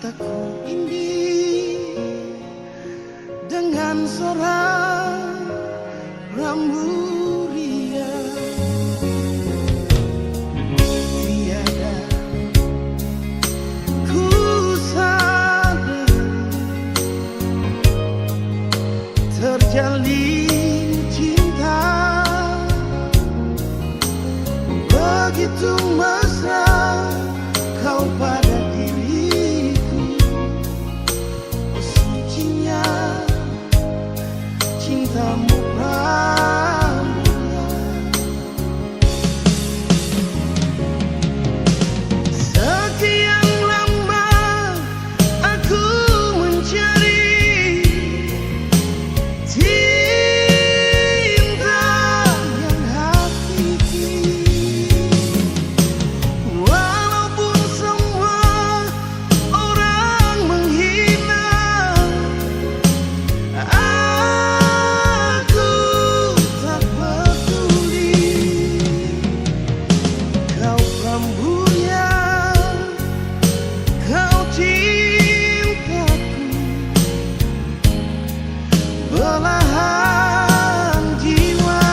cintaku ini dengan seorang rambu riang. Tiada ku sadar terjalin cinta begitu mesra kau pada diriku. Oh sucinya cintamu pramulia. Sekian lama aku mencari cinta yang hakiki. Walaupun semua orang menghina, aku tak peduli. Kau rambunya, kau cintaku, belahan jiwa.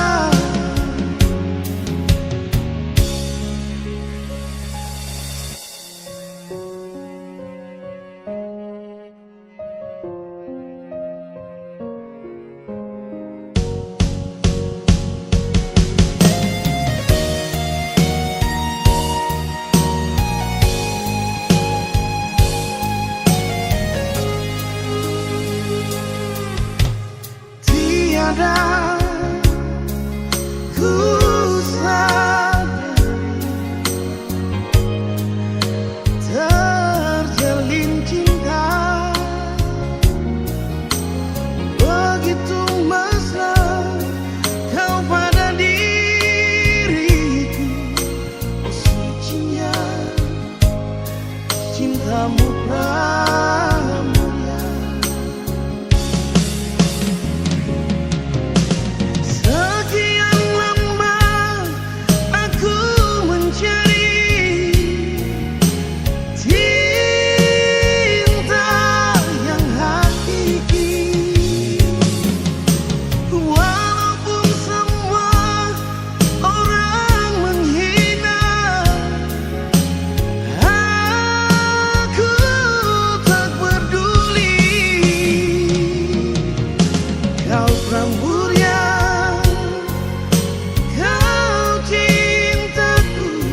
Tiada ku sadari terjalin cinta begitu mesra kau pada diriku. Oh sucinya cintamu pramulia. Sekian lama aku mencari cinta yang hakiki. Walaupun semua orang menghina, aku tak peduli. Kau pramurya, kau cintaku,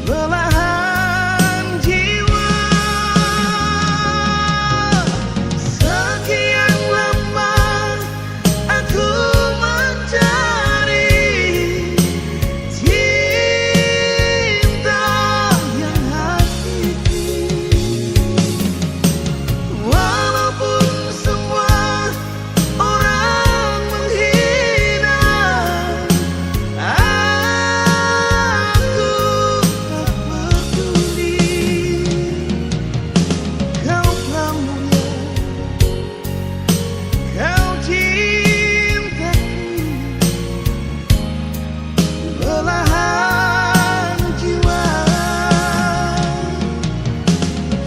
belahan jiwa. Sekian lama aku mencari cinta yang hakiki. Walaupun semua orang menghina, aku tak peduli. Kau pramulia, kau cintaku, belahan jiwa.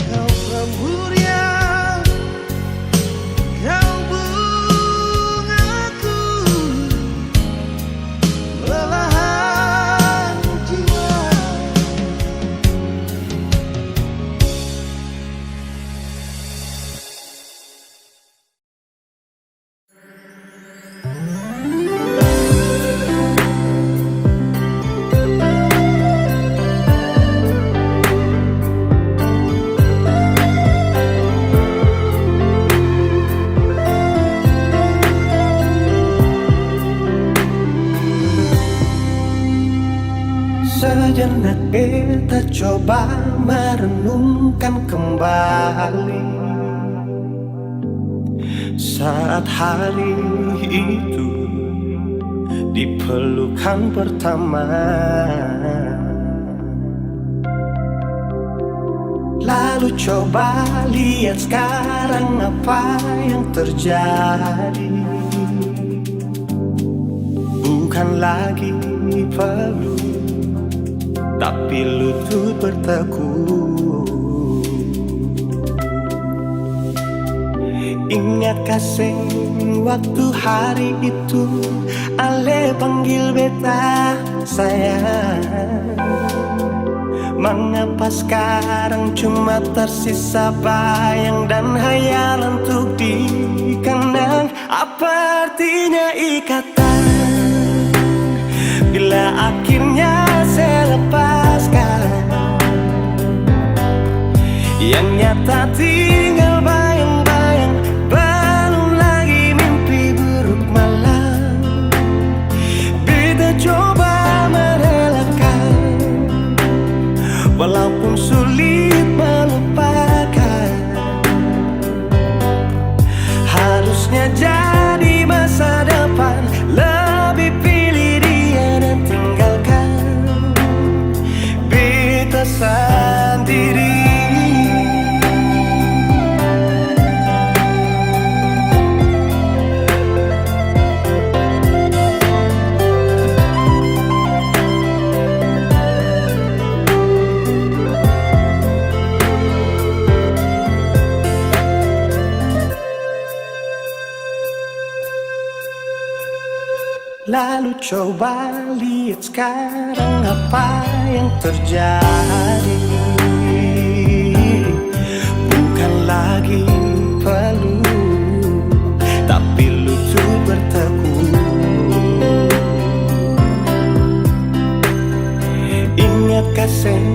Kau pramulia, kau bungaku, belahan jiwa. Sejenak kita coba merenungkan kembali saat hari itu di pelukan pertama. Lalu coba lihat sekarang apa yang terjadi. Bukan lagi peluk, tapi lutut bertekuk. Ingatkah sing waktu hari itu Ale panggil beta sayang? Mengapa sekarang cuma tersisa bayang dan hayalan untuk dikenang? Apa artinya ikatan bila akhirnya saya lepaskan? Yang nyata tinggal bayang-bayang, belum lagi mimpi buruk malam. Beta coba merelakan, walaupun sulit melupakan. Harusnya jadi masa depan, lebih pilih dia dan tinggalkan beta sendiri. Lalu coba lihat sekarang apa yang terjadi. Bukan lagi peluk, tapi lutut bertekuk. Ingatkah sing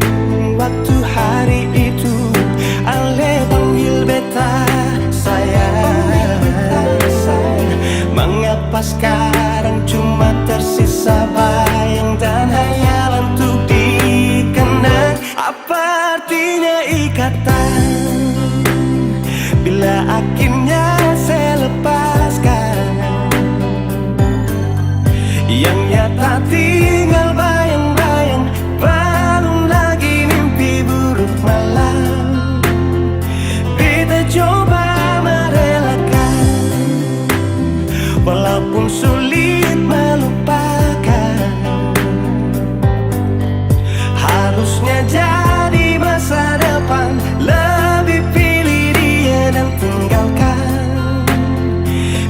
waktu hari itu Ale panggil beta sayang? Mengapa sekarang cuma tersisa bayang dan hayalan untuk dikenang? Apa artinya ikatan bila akhirnya saya lepaskan? Yang nyata tinggal bayang-bayang, belum lagi mimpi buruk malam. Beta coba merelakan, walaupun sulit melupakan. Harusnya jadi masa depan, lebih pilih dia dan tinggalkan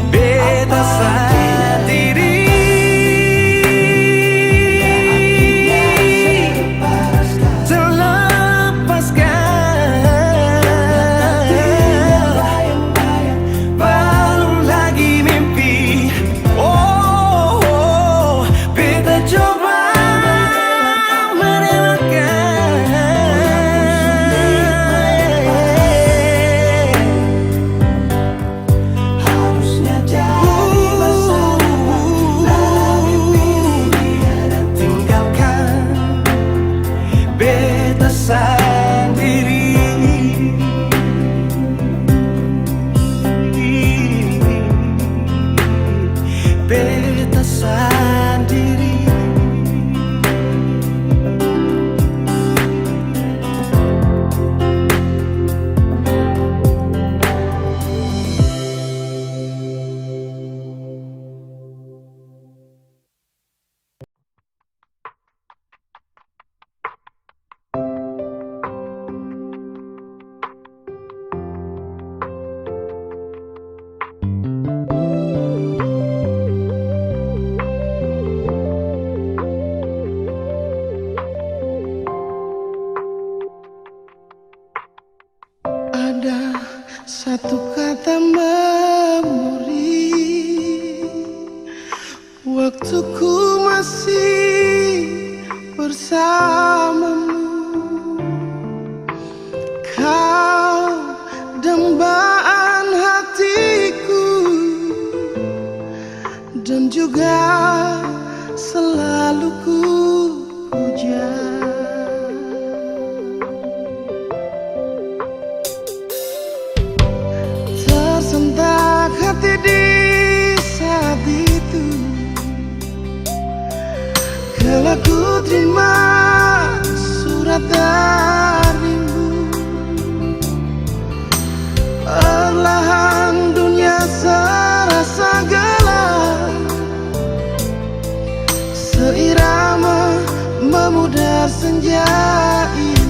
beta sendiri. Beta sendiri. Ada satu kata memori, waktuku masih bersamamu. Kau dambaan hatiku dan juga selalu ku puja. Tersentak hati di saat itu, kala ku terima surat darimu. Perlahan dunia serasa gelap, seirama memudar senja itu.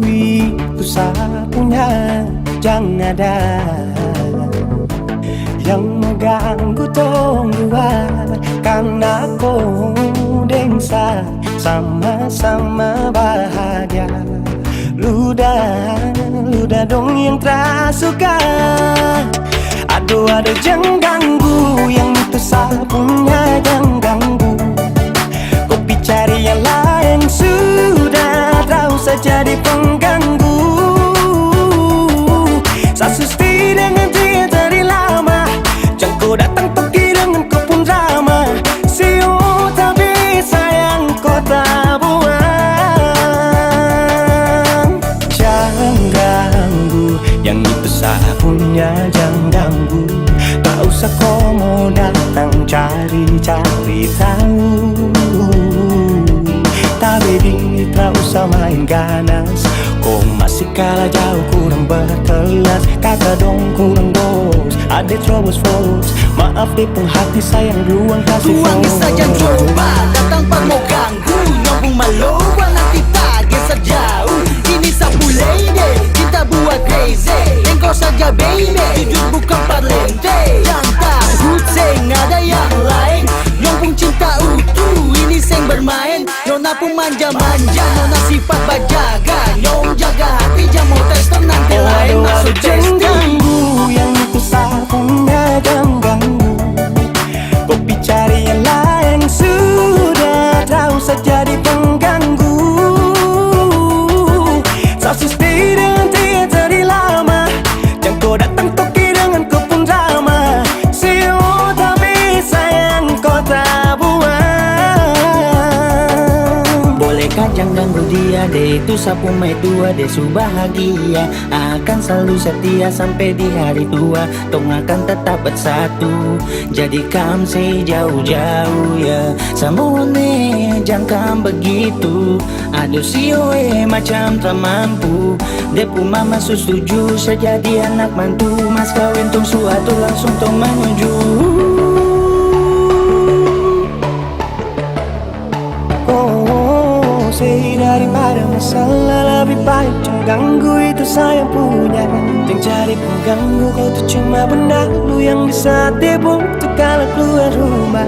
itu sapunya, jangan ada yang mengganggu tong dua, karena kau dengsa sama-sama bahagia. Luda dong yang tersuka. Aduh jangan ganggu, yang itu sapunya jangan ganggu. Kopi cari yang lain sudah, tak usah jadi pengganggu. Sasusti dengan dia dari lama, jangan kau datang pergi dengan kau pun drama. Siu tapi sayang kau tak buang. Jangan ganggu, yang itu sapunya jangan ganggu. Tak usah kau mau datang cari-cari tahu. Tapi tak usah main ganas, kau masih kalah jauh, kurang berkelas. Kata dong kurang dos, ada terobos froze. Maaf deh pun hati sayang duluan kasih Tuang saja coba, datang pak mau ganggu. Nyambung maloba nanti tak geser jauh. Ini sapu lady, kita buat crazy. Engkau saja baby, jujur bukan parlente. Yang takut seng ada yang lain. Nyambung cinta utuh, ini seng bermain. Nona pun manja-manja, nona sifat bajaga. Nyong jaga hati, jamu tester nanti lain masuk jangan testing. ganggu, yang itu sapunya jangan ganggu. Kopi cari yang lain sudah, tak usah jadi pengganggu. Sasusti dengan dia dari lama, jangan kau datang toki dengan kau pun drama. Siu tapi sayang kau tak buang. Bolehkah jangan ganggu dia deh, itu sapu mai tua deh su bahagia. Akan selalu setia sampai di hari tua, tong akan tetap bersatu. Jadikan sejauh-jauh ya, sama ne jangan begitu. Aduh sioe macam tak mampu, depu mama setuju sejadi anak mantu. Mas kawin tong suatu langsung tong menuju. Daripada masalah lebih baik jangan ganggu, itu saya punya. Jangan cari pengganggu, kau tuh cuma benda lu yang bisa tipu tuh kalau keluar rumah.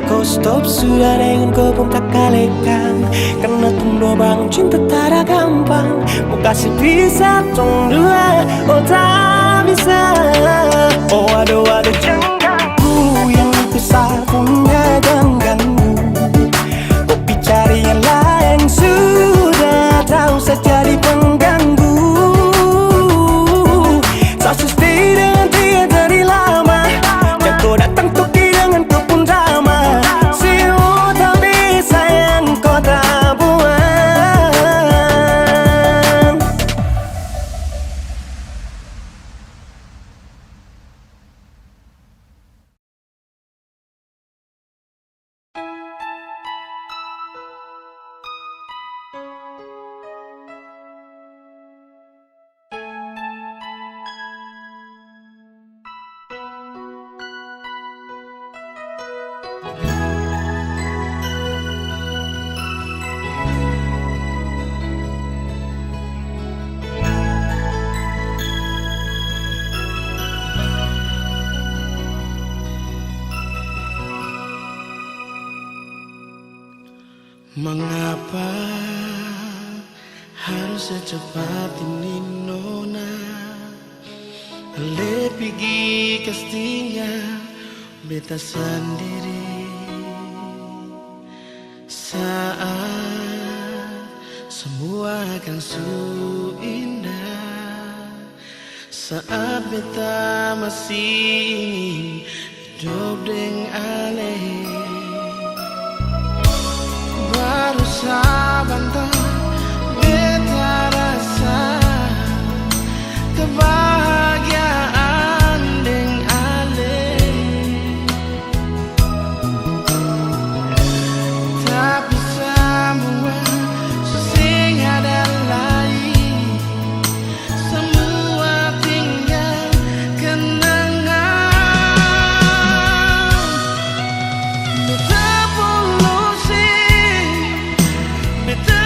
Kau stop sudah dengan kau pun tak kalekan, karena tunggu bangun cinta tak ada gampang. Mau kasih bisa tong dua, oh tak bisa. Oh aduh jangan ganggu, yang itu sapunya jangan ganggu. Kopi cari yang lain sudah, tak usah jadi pengganggu. Sasusti dengan dia dari lama, jangan kau datang toki dengan kau pun drama. Siu tapi sayang kau tak buang. Mengapa harus secepat ini nona? Le pergi kastinya beta sendiri. Saat semua akan su indah, saat beta masih ingin hidup dengan alih. Baru sabantar beta rasa kebahagiaan deng ale. Tapi semua sing ada lain, semua tinggal kenangan. Beta polusi, beta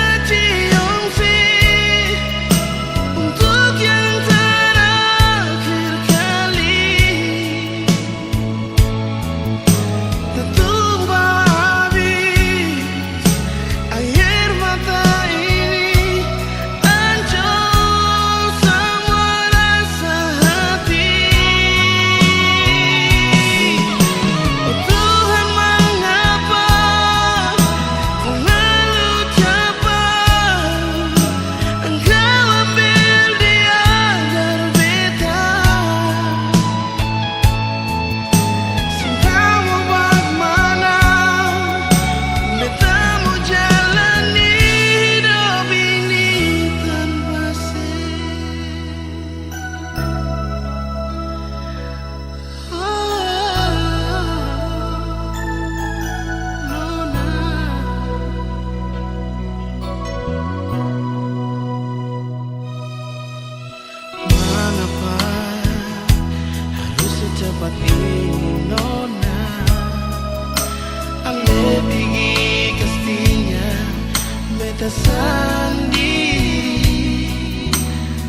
sendiri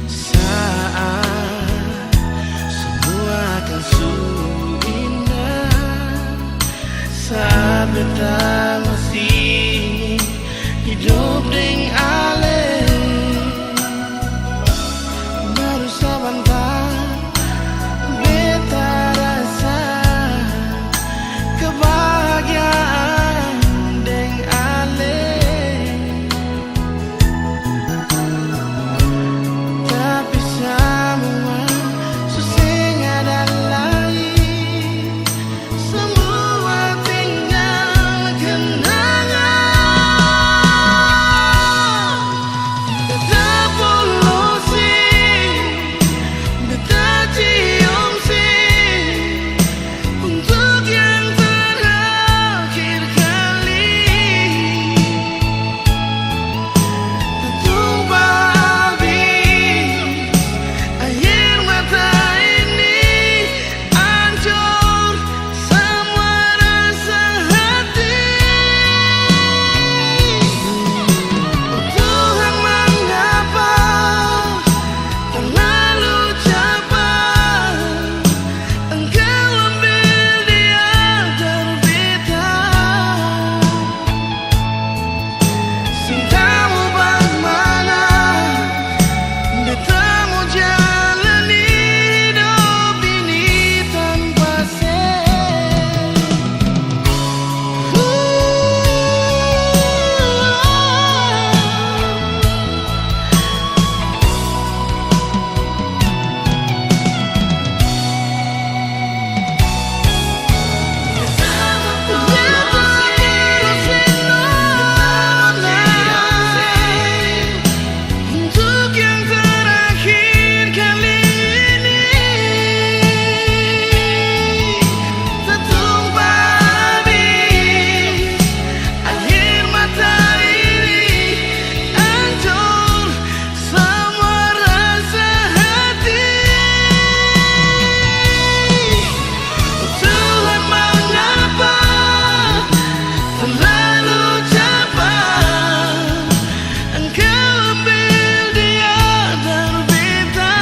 saat semua akan sungguh indah, saat beta masih ingin hidup dengan ale. Baru sebentar beta rasa kebahagiaan dengan ale. Tapi semua susah ada lain, semua tinggal kenangan. Beta polusi, beta cium sih untuk yang terakhir kali. Tumpah habis air mata ini, hancur semua rasa hati. Tuhan, mengapa terlalu cepat Engkau ambil dia dari beta? Cintamu bagaimana? Beta mau jalani hidup ini tanpa untuk yang terakhir kali ini. Tertumpah habis air mata ini, hancur semua rasa hati. Tuhan, mengapa terlalu cepat Engkau ambil dia dari beta?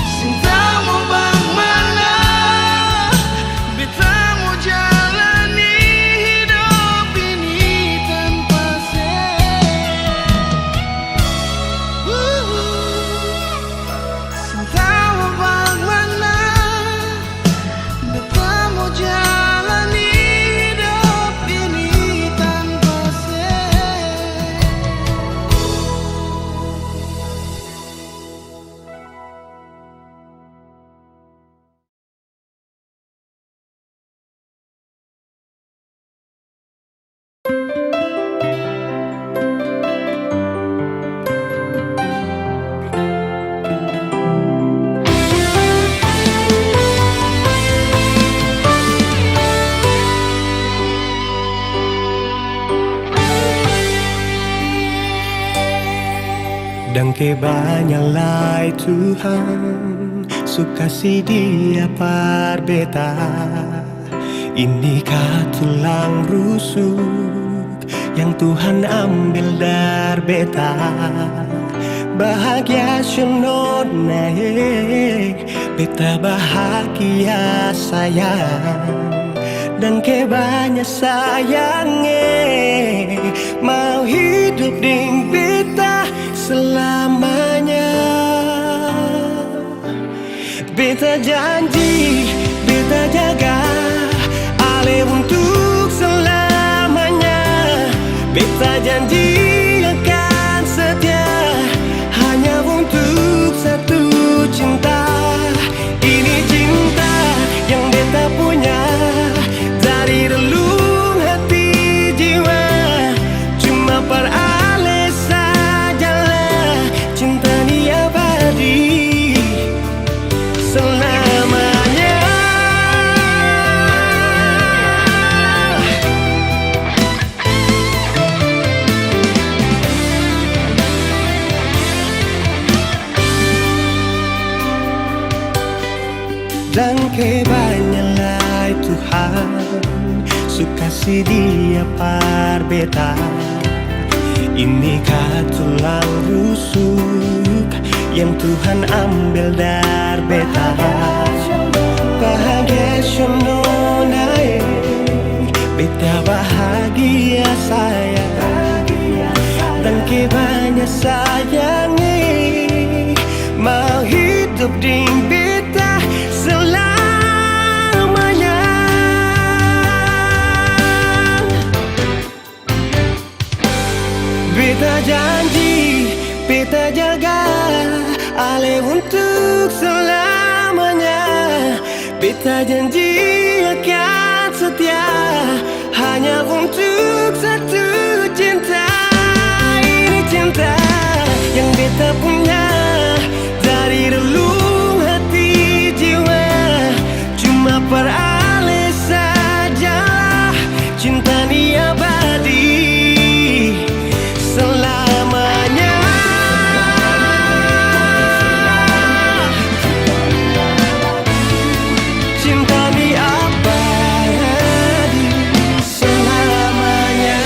Cintamu bagaimana? Beta mau jalani hidup ini tanpa Cintamu bagaimana? Beta mau jalani hidup ini tanpa Dan kebanyalah Tuhan sukasi dia par beta. Inikah tulang rusuk yang Tuhan ambil dari beta? Bahagia syukur naik, beta bahagia sayang. Dan kebanyak sayangnya mau hidup dengan beta selamanya. Beta janji, beta jaga ale untuk selamanya. Beta janji akan setia hanya untuk satu cinta. Ini cinta yang beta punya dari relung hati jiwa. Cuma per ale sajalah cinta ni abadi selamanya. Dan kebanyalah Tuhan suka si dia par beta. Inikah tulang rusuk yang Tuhan ambil dari beta. Bahagia naik, beta bahagia sayang, dan banyak sayangi, mau hidup di beta selamanya. Beta janji, beta jaga Ale untuk selamanya. Beta janji akan setia hanya untuk satu cinta. Ini cinta yang beta punya dari relung hati jiwa. Cuma per Ale saja cinta ni abadi selamanya. Cinta ni abadi selamanya.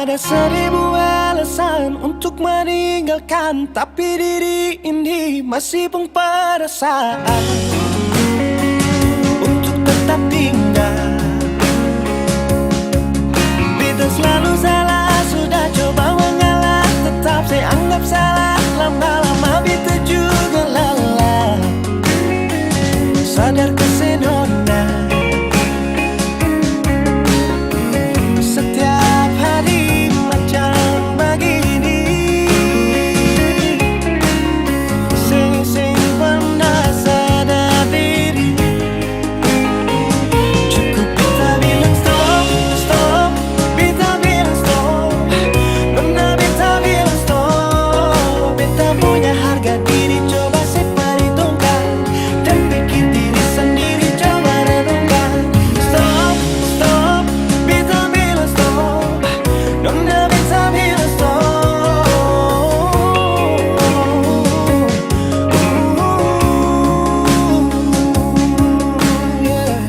Ada 1000 alasan untuk meninggalkan, tapi diri ini masih pun perasaan untuk tetap tinggal. Beta selalu salah, sudah coba mengalah, tetap saya anggap salah. Lama-lama beta juga lelah. Sadar kesenona, setiap hari macam begini. Sing pernah sadar diri. Cukup beta bilang stop, stop. Beta bilang stop. Nona beta bilang stop. Beta punya harga diri, coba seperhitungkan dan pikir diri sendiri, coba renungkan. Stop, stop. Beta bilang stop. Nona beta bilang stop. Yeah.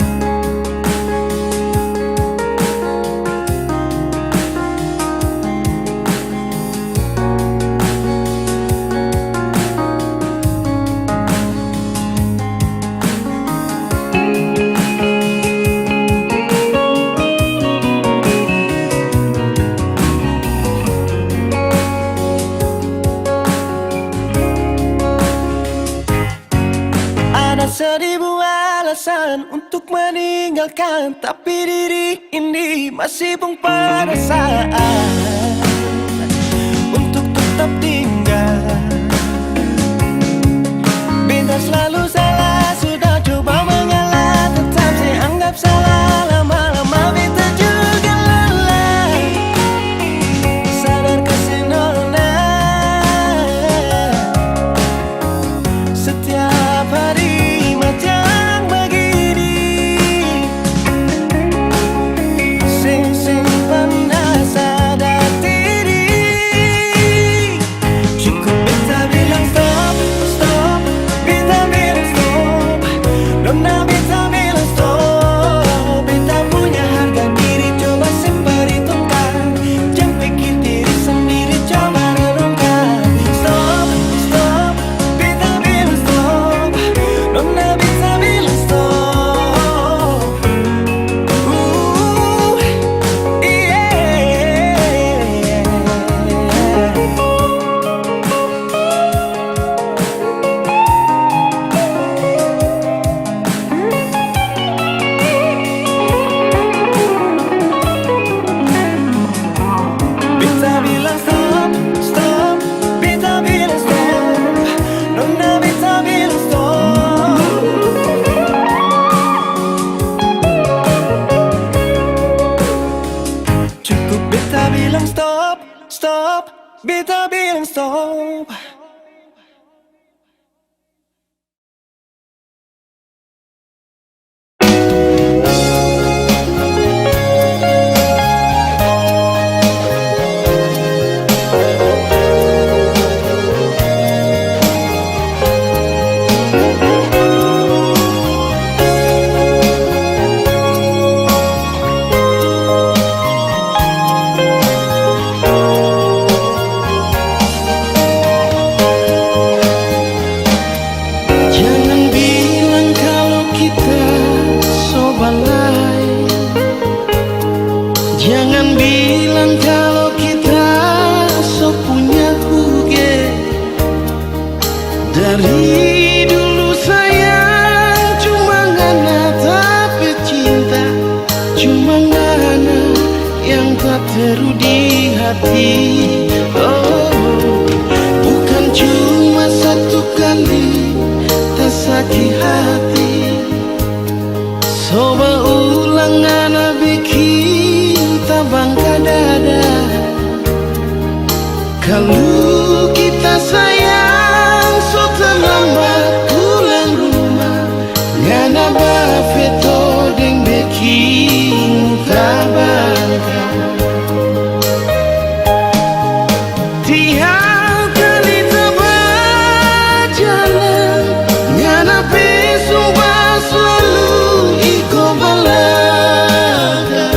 Ada 1000 alasan untuk meninggalkan, tapi diri ini masih pun perasaan untuk tetap tinggal. Beta selalu salah, sudah coba mengalah, tetap saya anggap salah. Lama-lama beta juga lelah. Sadar kesenona, setiap hari macam begini. Sing pernah sadar diri. Cukup beta bilang stop, stop. Beta bilang stop. Nona beta bilang stop. Beta punya harga diri, coba seperhitungkan. Jangan pikir diri sendiri, coba renungkan. Stop, stop. Beta bilang stop. Nona beta bilang stop. Beta bilang stop, stop. Beta bilang stop. Nona beta bilang stop. Cukup beta bilang stop, stop. Beta bilang stop. Jangan bilang kalau kita so balai. Jangan bilang kalau kita so punya huge. Dari dulu sayang cuma ngana tapi cinta, cuma ngana yang tak teru di hati. Oh, bukan cuma satu kali tak sakit hati. Coba ulang anak bikin tabangka dada. Kalau kita sayang so terlambat pulang rumah, ngana bafeto deng bikin tabangka. Tiap kali tebak jalan, ngana pesumba selalu iko balaga.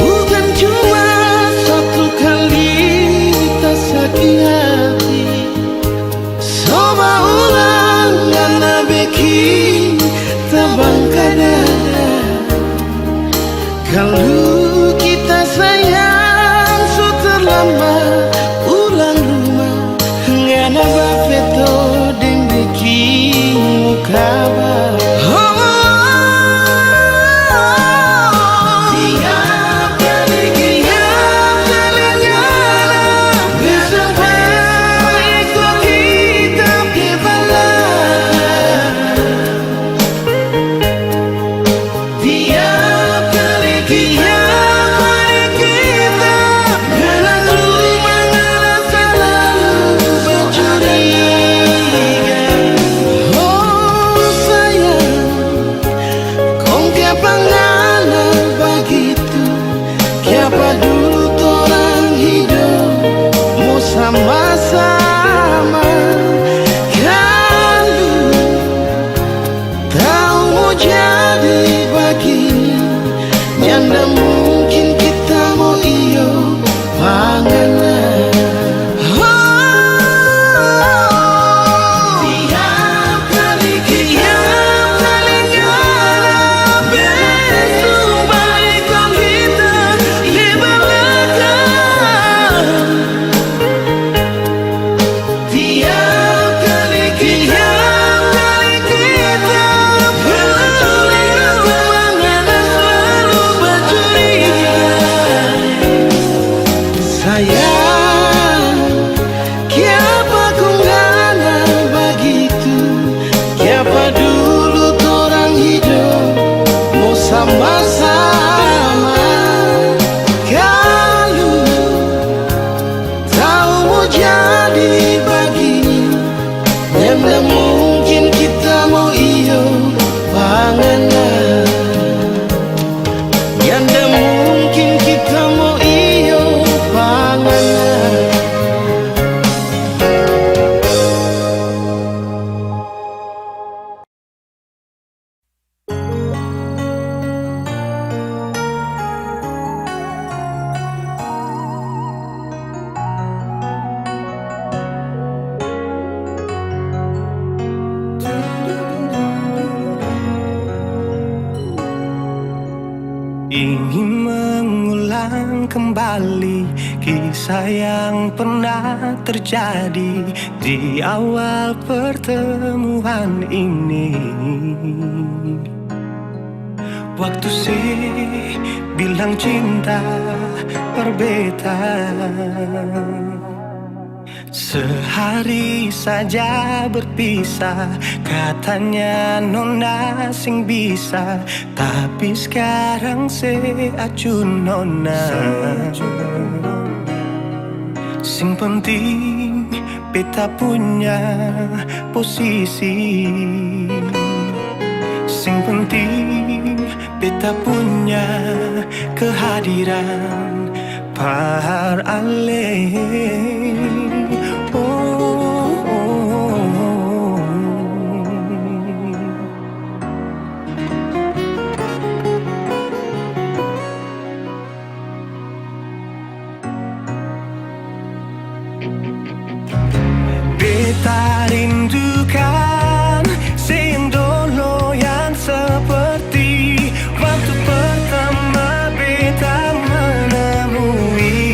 Bukan cuma satu kali tak sakit hati, coba ulang karena bikin terbangkan dada. Kalau kita sayang so terlambat ulang rumah, ngana bafeto dan bikin kabar. Sama-sama kalau tahu mau jadi begini, nyanda mungkin kita mau iyo panganan. Tiap kali ngarap besok balik kita di belakang. Tiap kali kita bercuriga, mengada selalu bercuriga. Sayang, kiapa ku ngana begitu? Kiapa dulu torang hidup mau sama-sama? Kalau tahu mau jadi begini, nyanda mungkin kita mau iyo panganan. Nyanda mungkin kita mau iyo panganan. Ingin mengulang kembali kisah yang pernah terjadi di awal pertemuan ini. Waktu sih bilang cinta berbeda, sehari saja berpisah, katanya nona sing bisa, tapi sekarang seacun nona. Sing penting beta punya posisi, sing penting beta punya kehadiran par ale. Beta rindukan sing dulu yang seperti waktu pertama beta menemui.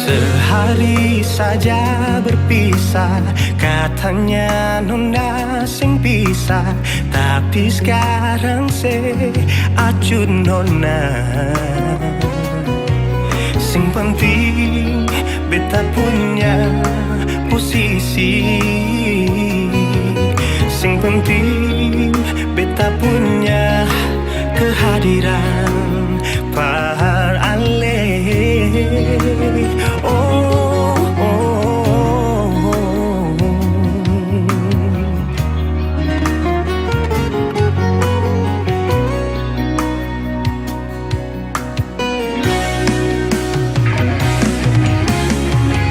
Sehari saja berpisah, katanya nona sing pisah, tapi sekarang se acut nona. Sing penting beta punya posisi, sing penting beta punya kehadiran par ale. Oh, oh, oh, oh.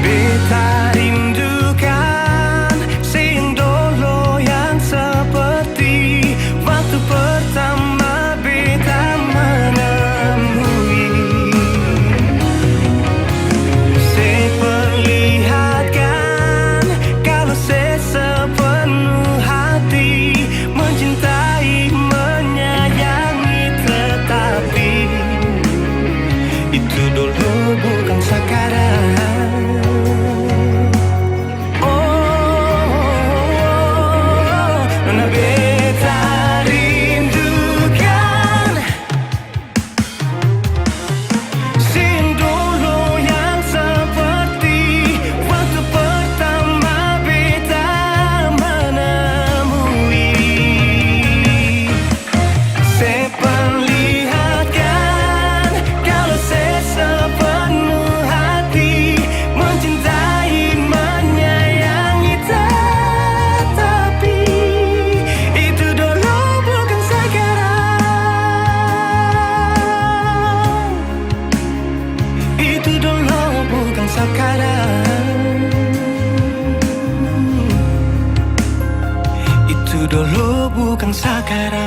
Beta rindukan sing dulu yang seperti waktu pertama beta menemui. Saya perlihatkan kalau saya sepenuh hati mencintai, menyayangi, tetapi itu dulu bukan sekarang. Nona beta rindukan sing dulu yang seperti waktu pertama beta menemui. Saya perlihatkan kalau saya sepenuh hati mencintai, menyayangi, tetapi itu dulu bukan sekarang. Itu dulu bukan sekarang. Itu dulu bukan sekarang.